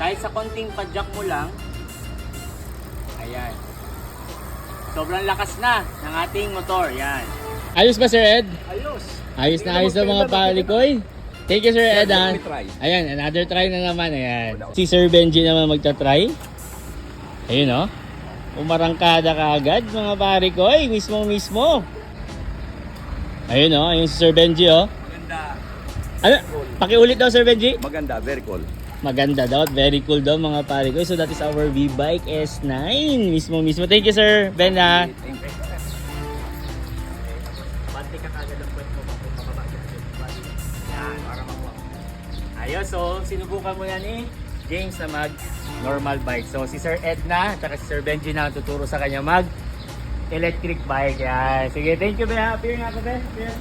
Kahit sa konting padjak mo lang, ayan. Sobrang lakas na ng ating motor. Yan. Ayos ba, Sir Ed? Ayos. Ayos na ayos na mga palikoy. Thank you, Sir Ed. Let me try. Ayan, another try na naman. Ayan. Si Sir Benji naman magta-try. Ayun, oh. Umarangkada ka agad, mga palikoy. Mismo. Ayun, oh. Ayun si Sir Benji, oh. Maganda. Ano? Pakiulit daw, Sir Benji. Maganda, very cool. Maganda daw. Very cool daw, mga palikoy. So, that is our V-Bike S9. Mismo. Thank you, Sir Ben, ha. Thank you. Bante ka kagad ang puwet mo yan, para makuha. Ayos, so sinubukan mo yan James na mag normal bike. So si Sir Ed na, at si Sir Benji na tuturo sa kanya mag electric bike. Yan. Sige, thank you, Ben. Appear nga ako, Ben. Appear.